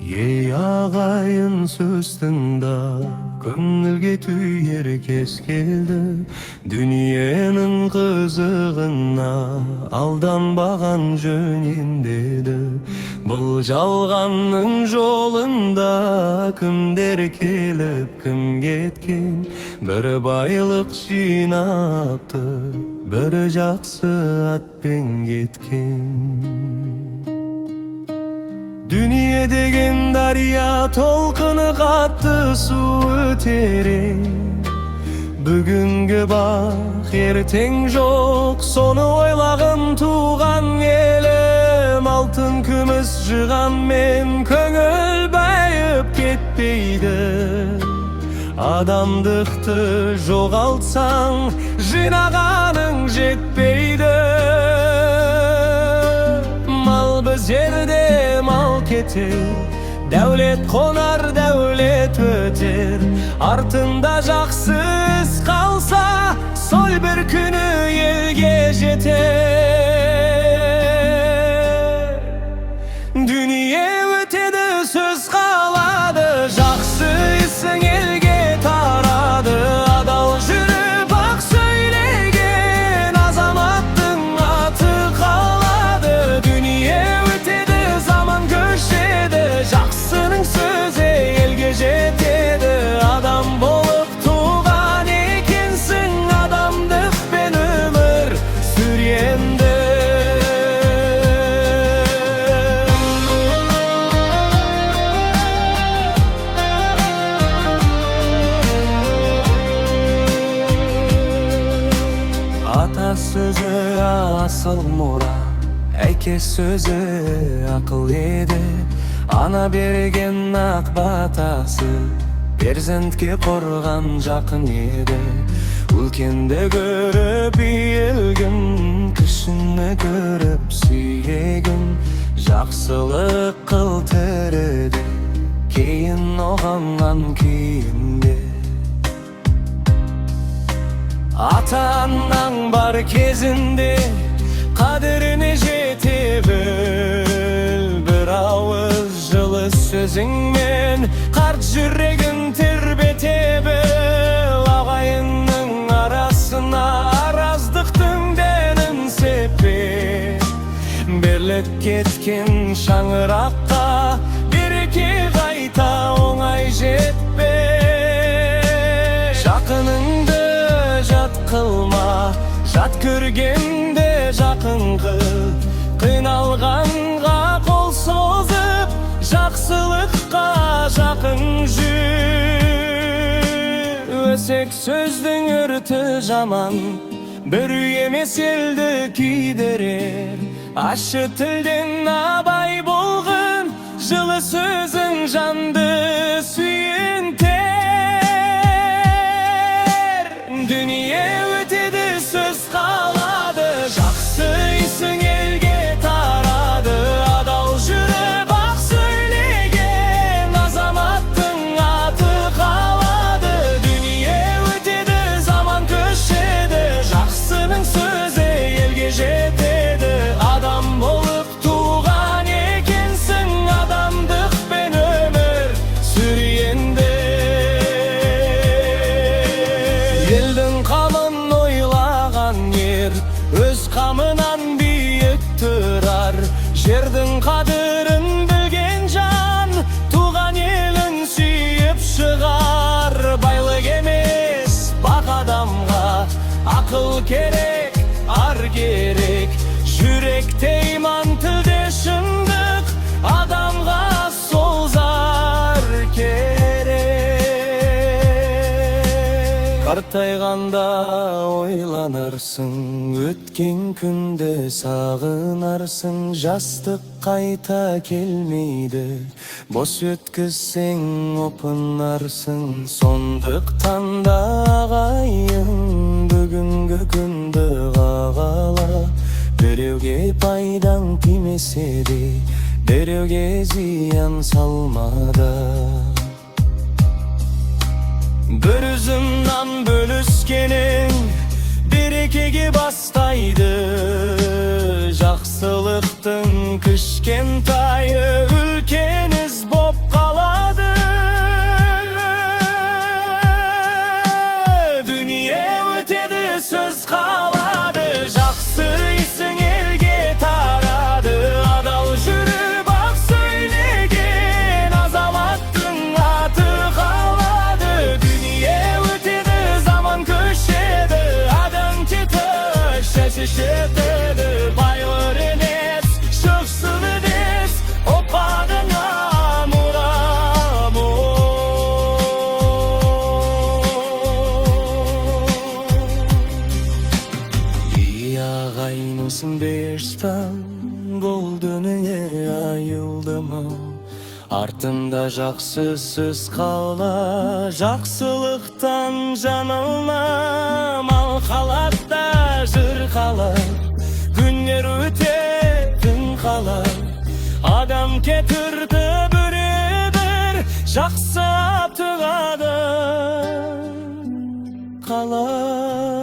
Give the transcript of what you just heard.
Ey ağayın sözdünda көңілге түйер кез келді. Дүниенің қызығына алданбаған жөн ендеді. Бұл жалғанның жолында кімдер келіп кім кеткен, бір байлық жинапты, бір жақсы атпен кеткен. Dünya деген дария толқыны қатты су өтерең. Бүгінгі бақ ертең жоқ, соны ойлағын туған елім. Алтын күміс жығанмен көңіл байып кетпейді. Адамдықты жоғалтсаң жинағаның жетпейді. Мал біз жерде мал кетер, дәулет қонар, дәулет өтер. Артында жақсы іс қалса, сол бір күні елге жетер. Дүние өтеді, сөз қалады, жақсы ісің елге тарады. Адал жүріп ақ сөйлеген азаматтың аты қалады. Дүние өтеді, заман көшеді, жақсының сөзі елге жетеді. Адам болып туған екенсің, адамдықпен өмір сүр енді. Ата сөзі асыл мұра, әке сөзі ақыл еді. Ана берген ақ батасы, перзентке қорған жақын еді. Үлкенді көріп иілгін, кішіні көріп сүйегін. Жақсылық қыл тіріде, кейін оғанған күйінде. Ата-анаң бар кезінде қадіріне жете біл. Бір ауыз жылы сөзіңмен қарт жүрегін тербете біл. Ағайынның арасына араздықтың дәнін сеппе. Бірлік кеткен шаңыраққа береке қайта оңай жетпе. Жақыныңды жат қылма, жат көргенде жақын қыл. Қиналғанға қол созып, жақсылыққа жақын жүр. Өсек сөздің үрті жаман, бір үй емес елді күйдірер. Ащы тілден абай болғын, жылы сөзің жанды сүйінтер. Дүние өтеді, сөз қалады, жақсы ісің елге тарады. Адал жүріп ақ сөйлеген азаматтың аты қалады. Дүние өтеді, заман көшеді, жақсының сөзі елге жетеді. Адам болып туған екенсің, адамдықпен өмір сүр енді. Елдің қамын ойлаған ер, өз қамынан биік тұрар. Жердің қадірін білген жан, туған елін сүйіп шығар. Байлық емес бақ адамға, ақыл керек, ар керек. Жүректе иман, тілде шындық, адамға сол зар керек. Қартайғанда ойланарсың, өткен күнді сағынарсың. Жастық қайта келмейді, бос өткізсең опынарсың. Сондықтан да ағайын, бүгінгі күнді қағала. Біреуге пайдаң тимесе де, біреуге зиян салмада. Бір үзімнан бөліскенің берекеге бастайды. Жақсылықтың кішкентайы үлкен із боп Бұл дүние айылды мı? Артында жақсысыз қала, жақсылықтан жанылма. Мал қалатта жыр қалар, күндер өтетін қалар. Адам кетірді біреудір, жақсы тығады қалар.